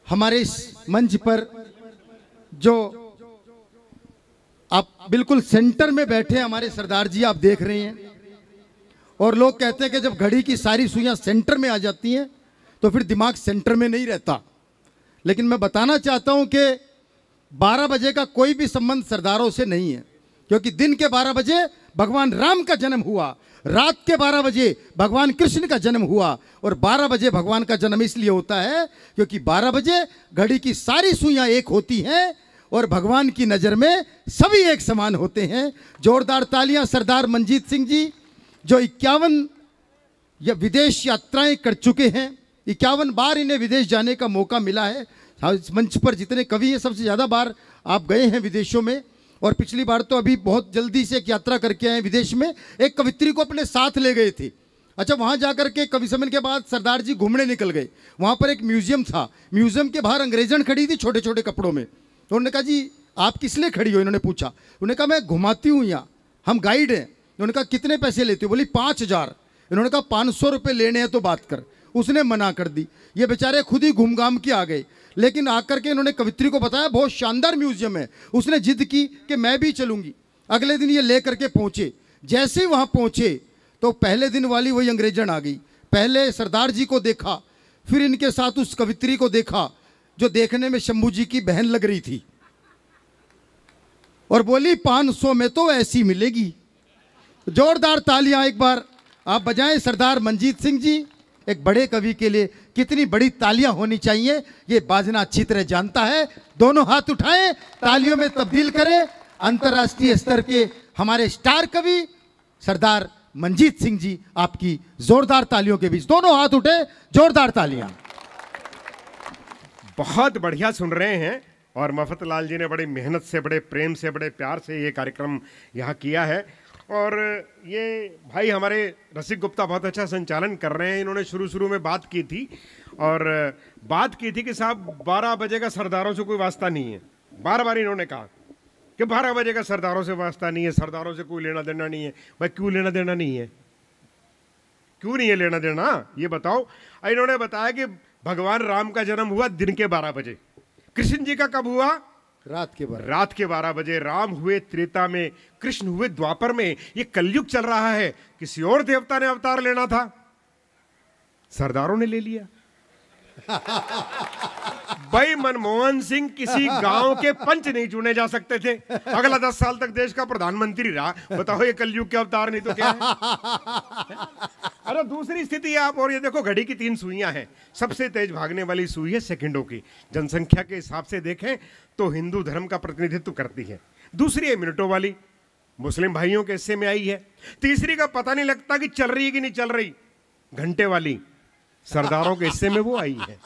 हमारे इस मंच पर जो आप बिल्कुल सेंटर में बैठे हमारे सरदार जी आप देख रहे हैं, और लोग कहते हैं कि जब घड़ी की सारी सुइयां सेंटर में आ जाती हैं तो फिर दिमाग सेंटर में नहीं रहता। लेकिन मैं बताना चाहता हूं कि 12 बजे का कोई भी संबंध सरदारों से नहीं है, क्योंकि दिन के 12 बजे भगवान राम का जन्म हुआ, रात के 12 बजे भगवान कृष्ण का जन्म हुआ, और 12 बजे भगवान का जन्म इसलिए होता है क्योंकि 12 बजे घड़ी की सारी सुइयां एक होती हैं और भगवान की नज़र में सभी एक समान होते हैं। जोरदार तालियां सरदार मंजीत सिंह जी, जो 51 या विदेश यात्राएं कर चुके हैं, 51 बार इन्हें विदेश जाने का मौका मिला है। इस मंच पर जितने कवि हैं सबसे ज़्यादा बार आप गए हैं विदेशों में, और पिछली बार तो अभी बहुत जल्दी से एक यात्रा करके आए विदेश में, एक कवित्री को अपने साथ ले गए थे। अच्छा, वहाँ जाकर के कवि सम्मेलन के बाद सरदार जी घूमने निकल गए। वहाँ पर एक म्यूजियम था, म्यूजियम के बाहर अंग्रेजन खड़ी थी छोटे छोटे कपड़ों में। तो उन्होंने कहा जी आप किस लिए खड़ी हो, इन्होंने पूछा। उन्होंने कहा मैं घुमाती हूँ यहाँ, हम गाइड हैं। उन्होंने कहा कितने पैसे लेते हो, बोली 5000। इन्होंने कहा 500 रुपये लेने हैं तो बात कर। उसने मना कर दी। ये बेचारे खुद ही घूम घाम के आ गए, लेकिन आकर के इन्होंने कवित्री को बताया बहुत शानदार म्यूजियम है। उसने जिद की कि मैं भी चलूंगी। अगले दिन ये ले करके पहुंचे। जैसे ही वहां पहुंचे तो पहले दिन वाली वही अंग्रेजन आ गई। पहले सरदार जी को देखा, फिर इनके साथ उस कवित्री को देखा जो देखने में शंभू जी की बहन लग रही थी, और बोली 500 में तो ऐसी मिलेगी। जोरदार तालियां एक बार आप बजाएं सरदार मंजीत सिंह जी, एक बड़े कवि के लिए कितनी बड़ी तालियां होनी चाहिए ये बाजना अच्छी तरह जानता है। दोनों हाथ उठाएं, तालियों में तब्दील करें अंतर्राष्ट्रीय स्तर के हमारे स्टार कवि सरदार मंजीत सिंह जी, आपकी जोरदार तालियों के बीच दोनों हाथ उठे, जोरदार तालियां। बहुत बढ़िया सुन रहे हैं, और मफतलाल जी ने बड़ी मेहनत से, बड़े प्रेम से, बड़े प्यार से ये कार्यक्रम यहाँ किया है। और ये भाई हमारे रसिक गुप्ता बहुत अच्छा संचालन कर रहे हैं। इन्होंने शुरू में बात की थी, और बात की थी कि साहब 12 बजे का सरदारों से कोई वास्ता नहीं है। बार बार इन्होंने कहा कि 12 बजे का सरदारों से वास्ता नहीं है, सरदारों से कोई लेना देना नहीं है। भाई क्यों लेना देना नहीं है, क्यों नहीं है लेना देना, ये बताओ। इन्होंने बताया कि भगवान राम का जन्म हुआ दिन के 12 बजे, कृष्ण जी का कब हुआ, रात के 12 बजे। राम हुए त्रेता में, कृष्ण हुए द्वापर में। ये कलयुग चल रहा है, किसी और देवता ने अवतार लेना था, सरदारों ने ले लिया। भाई मनमोहन सिंह किसी गांव के पंच नहीं चुने जा सकते थे, अगला 10 साल तक देश का प्रधानमंत्री रहा। बताओ ये कलयुग के अवतार नहीं तो क्या है? अरे दूसरी स्थिति है आप, और ये देखो घड़ी की 3 सुइयां हैं। सबसे तेज भागने वाली सुई है सेकंडों की। जनसंख्या के हिसाब से देखें तो हिंदू धर्म का प्रतिनिधित्व करती है। दूसरी है मिनटों वाली, मुस्लिम भाइयों के हिस्से में आई है। तीसरी का पता नहीं लगता कि चल रही है कि नहीं चल रही, घंटे वाली, सरदारों के हिस्से में वो आई है।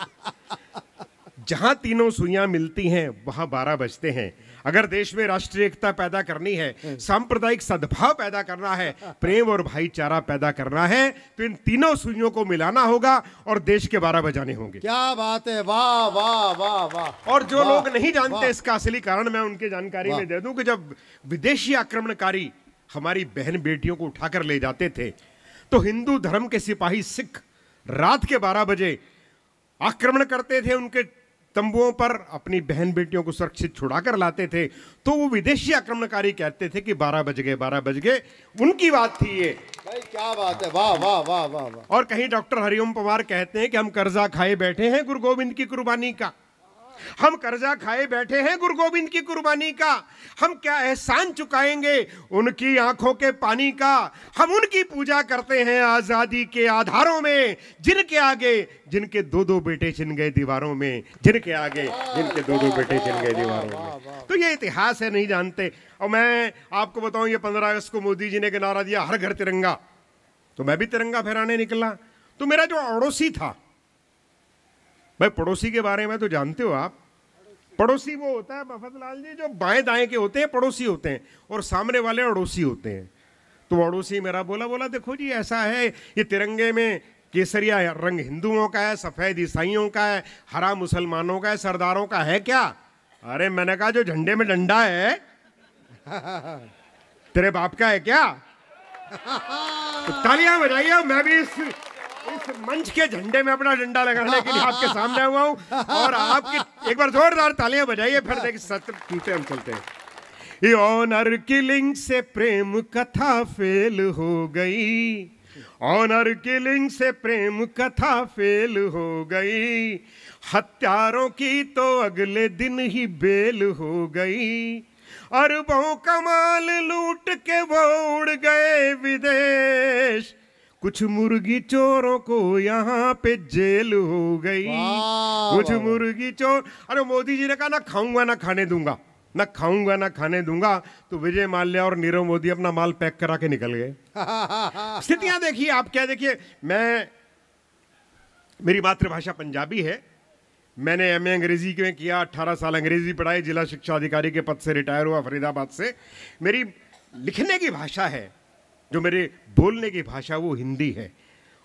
जहां तीनों सुइयां मिलती हैं वहां 12 बजते हैं। अगर देश में राष्ट्रीय एकता पैदा करनी है, सांप्रदायिक सद्भाव पैदा करना है, प्रेम और भाईचारा पैदा करना है, तो इन तीनों सुइयों को मिलाना होगा और देश के 12 बजाने होंगे। क्या बात है, वाह वाह वाह वाह। और जो लोग नहीं जानते इसका असली कारण मैं उनके जानकारी में दे दूं कि जब विदेशी आक्रमणकारी हमारी बहन बेटियों को उठाकर ले जाते थे तो हिंदू धर्म के सिपाही सिख रात के 12 बजे आक्रमण करते थे, उनके तंबुओं पर अपनी बहन बेटियों को सुरक्षित छुड़ाकर लाते थे। तो वो विदेशी आक्रमणकारी कहते थे कि 12 बज गए, 12 बज गए। उनकी बात थी ये। भाई क्या बात है, वाह वाह वाह वाह वाह। और कहीं डॉक्टर हरिओम पवार कहते हैं कि हम कर्जा खाए बैठे हैं गुरु गोविंद की कुर्बानी का। हम कर्जा खाए बैठे हैं गुरु गोविंद की कुर्बानी का। हम क्या एहसान चुकाएंगे उनकी आंखों के पानी का। हम उनकी पूजा करते हैं आजादी के आधारों में, जिनके आगे जिनके 2-2 बेटे छिन गए दीवारों में, जिनके आगे जिनके 2-2 बेटे छिन गए दीवारों में। तो ये इतिहास है, नहीं जानते। और मैं आपको बताऊं, ये 15 अगस्त को मोदी जी ने नारा दिया हर घर तिरंगा, तो मैं भी तिरंगा फहराने निकला। तो मेरा जो अड़ोसी था, भाई पड़ोसी के बारे में तो जानते हो आप, पड़ोसी वो होता है मफतलाल जी जो बाएं दाएं के होते हैं, पड़ोसी होते हैं, और सामने वाले अड़ोसी होते हैं। तो अड़ोसी मेरा बोला देखो जी ऐसा है, ये तिरंगे में केसरिया रंग हिंदुओं का है, सफेद ईसाइयों का है, हरा मुसलमानों का है, सरदारों का है क्या? अरे मैंने कहा जो झंडे में डंडा है तेरे बाप का है क्या? तो तालियां बजाइए। मैं भी इस मंच के झंडे में अपना डंडा लगाने के लिए आपके सामने हुआ हूं और आपकी एक बार जोरदार तालियां बजाइए, फिर देखिए सत्र टूटे हम चलते हैं। ये ऑनर किलिंग से प्रेम कथा फेल हो गई, ऑनर किलिंग से प्रेम कथा फेल हो गई, हत्यारों की तो अगले दिन ही बेल हो गई, अरबों का माल लूट के वो उड़ गए विदेश, कुछ मुर्गी चोरों को यहाँ पे जेल हो गई, कुछ मुर्गी चोर। अरे मोदी जी ने कहा ना खाऊंगा ना खाने दूंगा, ना खाऊंगा ना खाने दूंगा, तो विजय माल्या और नीरव मोदी अपना माल पैक करा के निकल गए। स्थितियां देखिए आप, क्या देखिए, मेरी मातृभाषा पंजाबी है, मैंने एमए अंग्रेजी में किया, 18 साल अंग्रेजी पढ़ाई, जिला शिक्षा अधिकारी के पद से रिटायर हुआ फरीदाबाद से। मेरी लिखने की भाषा है, जो मेरे बोलने की भाषा वो हिंदी है,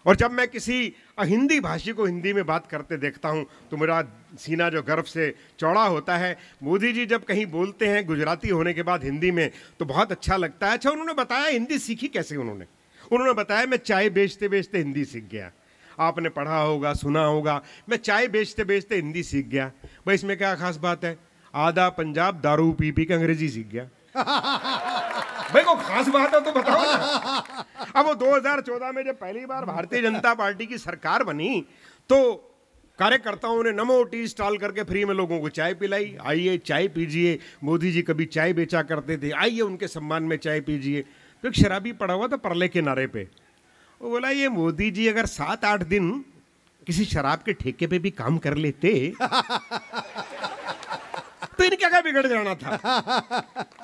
और जब मैं किसी हिंदी भाषी को हिंदी में बात करते देखता हूं तो मेरा सीना जो गर्व से चौड़ा होता है। मोदी जी जब कहीं बोलते हैं गुजराती होने के बाद हिंदी में तो बहुत अच्छा लगता है। अच्छा, उन्होंने बताया हिंदी सीखी कैसे, उन्होंने बताया मैं चाय बेचते बेचते हिंदी सीख गया। आपने पढ़ा होगा, सुना होगा, मैं चाय बेचते बेचते हिंदी सीख गया। भाई इसमें क्या खास बात है, आधा पंजाब दारू पी पी के अंग्रेजी सीख गया। भाई को खास बात है तो बताओ ना। अब वो 2014 में जब पहली बार भारतीय जनता पार्टी की सरकार बनी तो कार्यकर्ताओं ने नमो टी स्टॉल करके फ्री में लोगों को चाय पिलाई, आइए चाय पीजिए। मोदी जी कभी चाय बेचा करते थे, आइए उनके सम्मान में चाय पीजिए। तो एक शराबी पड़ा हुआ था परले किनारे पे, वो बोला ये मोदी जी अगर 7-8 दिन किसी शराब के ठेके पे भी काम कर लेते तो इनका क्या बिगड़ जाना था।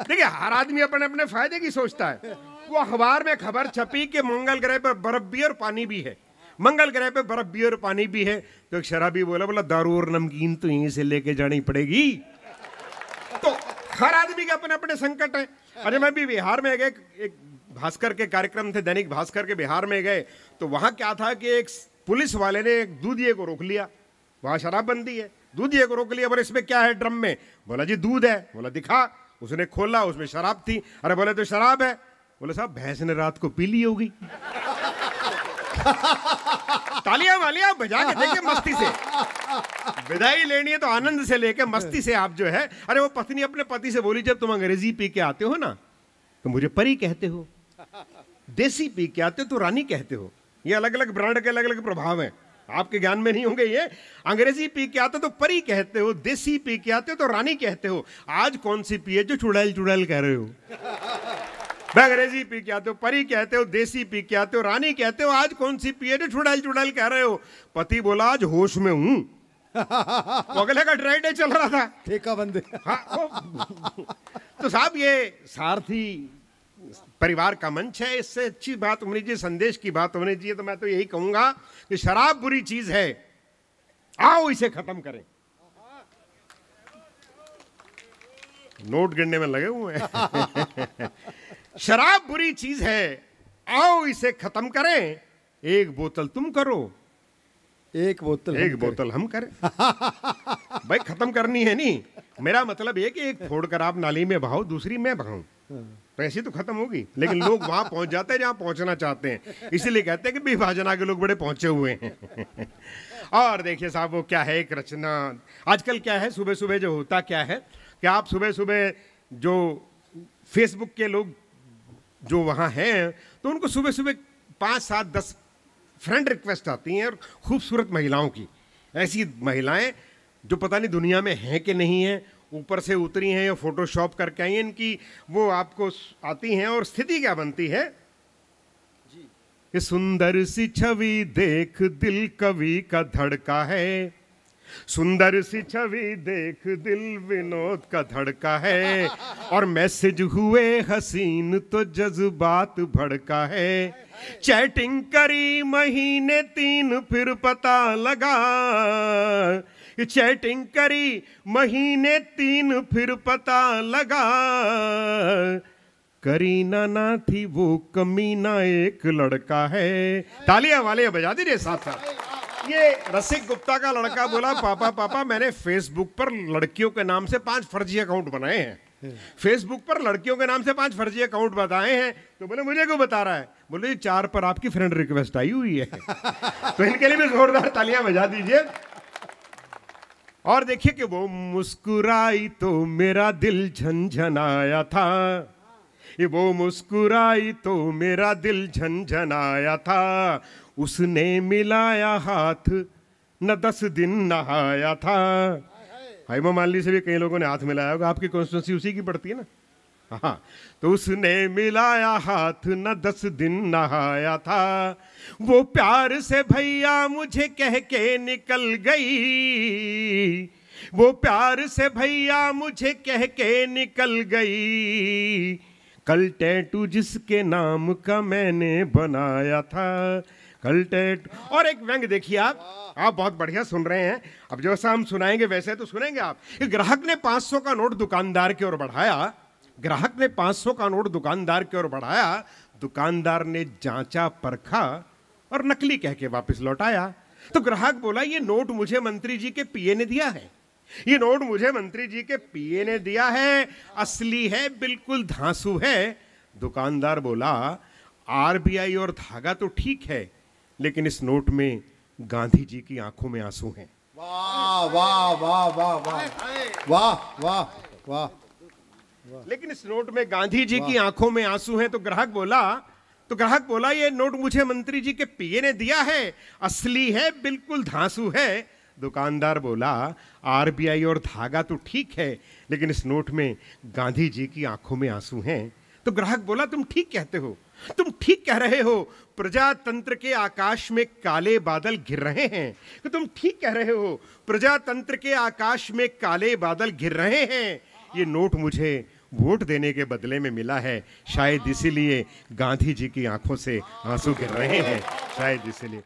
देखिए हर आदमी अपने अपने फायदे की सोचता है। वो अखबार में खबर छपी कि मंगल ग्रह पर बर्फ भी और पानी भी है, मंगल ग्रह पे बर्फ भी और पानी भी है। तो एक शराबी बोला दारू और नमकीन तो यहीं से लेके जानी पड़ेगी। तो हर आदमी के अपने अपने संकट है। अरे मैं भी बिहार में गए, एक भास्कर के कार्यक्रम थे, दैनिक भास्कर के, बिहार में गए तो वहां क्या था कि एक पुलिस वाले ने एक दूधिये को रोक लिया, वहां शराबबंदी है, दूधिये को रोक लिया। बोले इसमें क्या है ड्रम में? बोला जी दूध है। बोला दिखा। उसने खोला, उसमें शराब थी। अरे बोले तो शराब है। बोले साहब भैंस ने रात को पी ली होगी। तालियां वालियां बजा के देखिए मस्ती से। विदाई लेनी है तो आनंद से लेके मस्ती से आप जो है। अरे वो पत्नी अपने पति से बोली जब तुम अंग्रेजी पी के आते हो ना तो मुझे परी कहते हो, देसी पी के आते हो तो रानी कहते हो। ये अलग अलग ब्रांड के अलग अलग प्रभाव हैं, आपके ज्ञान में नहीं होंगे ये। अंग्रेजी पी के आते हो तो परी कहते हो, देसी पी के आते हो तो रानी कहते हो। आज कौन सी पी है जो चुड़ैल चुड़ैल कह रहे हो? अंग्रेजी पी के आते हो, परी कहते हो, देसी पी के आते हो, रानी कहते हो। आज कौन सी पी है जो चुड़ैल चुड़ैल कह रहे हो? पति बोला आज होश में हूं। अगले का ड्राई डे चल रहा था, ठेका बंद। हाँ, तो साहब ये सारथी परिवार का मंच है, इससे अच्छी बात होनी चाहिए, संदेश की बात होनी चाहिए। तो मैं तो यही कहूंगा कि शराब बुरी चीज है, आओ इसे खत्म करें। नोट गिनने में लगे हुए हैं। शराब बुरी चीज है, आओ इसे खत्म करें। एक बोतल तुम करो, एक बोतल हम करें। भाई खत्म करनी है नहीं, मेरा मतलब ये कि एक फोड़कर आप नाली में बहाओ, दूसरी मैं बहाऊं, तो ऐसी तो खत्म होगी। लेकिन लोग वहां पहुंच जाते हैं जहां पहुंचना चाहते हैं, इसीलिए कहते हैं कि विभाजना के लोग बड़े पहुंचे हुए हैं। और देखिए साहब वो क्या है, एक रचना आजकल क्या है, सुबह सुबह जो होता क्या है कि आप सुबह सुबह जो फेसबुक के लोग जो वहां हैं तो उनको सुबह सुबह 5, 7, 10 फ्रेंड रिक्वेस्ट आती हैं, और खूबसूरत महिलाओं की, ऐसी महिलाएं जो पता नहीं दुनिया में हैं कि नहीं है, ऊपर से उतरी हैं या फोटोशॉप करके आई हैं, इनकी वो आपको आती हैं। और स्थिति क्या बनती है कि सुंदर सी छवि देख दिल कवि का धड़का है, सुंदर सी छवि देख दिल विनोद का धड़का है, और मैसेज हुए हसीन तो जज्बात भड़का है। चैटिंग करी महीने 3 फिर पता लगा, चैटिंग करी महीने 3 फिर पता लगा, करीना ना थी वो कमीना एक लड़का है। तालियां वाले बजा दीजिए साथ साथ। ये रसिक गुप्ता का लड़का बोला पापा मैंने फेसबुक पर लड़कियों के नाम से 5 फर्जी अकाउंट बनाए हैं, फेसबुक पर लड़कियों के नाम से 5 फर्जी अकाउंट बताए हैं। तो बोले मुझे क्यों बता रहा है? बोले 4 पर आपकी फ्रेंड रिक्वेस्ट आई हुई है। तो इनके लिए भी जोरदार तालियां बजा दीजिए। और देखिए कि वो मुस्कुराई तो मेरा दिल झनझनाया था, ये वो मुस्कुराई तो मेरा दिल झनझनाया था, उसने मिलाया हाथ न 10 दिन नहाया था। हेमा मालिनी से भी कई लोगों ने हाथ मिलाया होगा, आपकी कॉन्स्टिट्यूंसी उसी की पड़ती है ना। हाँ, तो उसने मिलाया हाथ न 10 दिन नहाया था, वो प्यार से भैया मुझे कह के निकल गई, वो प्यार से भैया मुझे कह के निकल गई, कल टैटू जिसके नाम का मैंने बनाया था, कल टैटू। और एक व्यंग देखिए आप बहुत बढ़िया सुन रहे हैं। अब जैसा हम सुनाएंगे वैसे तो सुनेंगे आप। ग्राहक ने 500 का नोट दुकानदार की ओर बढ़ाया, ग्राहक ने 500 का नोट दुकानदार की ओर बढ़ाया, दुकानदार ने जांचा परखा और नकली कह के वापस लौटाया। तो ग्राहक बोला, ये नोट मुझे मंत्री जी के पीए ने दिया है, ये नोट मुझे मंत्री जी के पीए ने दिया है, असली है, बिल्कुल धांसू है। दुकानदार बोला, आरबीआई और धागा तो ठीक है, लेकिन इस नोट में गांधी जी की आंखों में आंसू हैं। वाह वाह वाह वाह वाह वाह वाह वाह। लेकिन इस नोट में गांधी जी की आंखों में आंसू हैं। तो ग्राहक बोला, ये नोट मुझे मंत्री जी के पीए ने दिया है, असली है, बिल्कुल धांसू है। दुकानदार बोला, आरबीआई और धागा तो ठीक है, लेकिन इस नोट में गांधी जी की आंखों में आंसू हैं। तो ग्राहक बोला, तुम ठीक कहते हो, तुम ठीक कह रहे हो, प्रजातंत्र के आकाश में काले बादल घिर रहे हैं, कि तुम ठीक कह रहे हो, प्रजातंत्र के आकाश में काले बादल घिर रहे हैं। ये नोट मुझे वोट देने के बदले में मिला है, शायद इसीलिए गांधी जी की आंखों से आंसू गिर रहे हैं, शायद इसीलिए।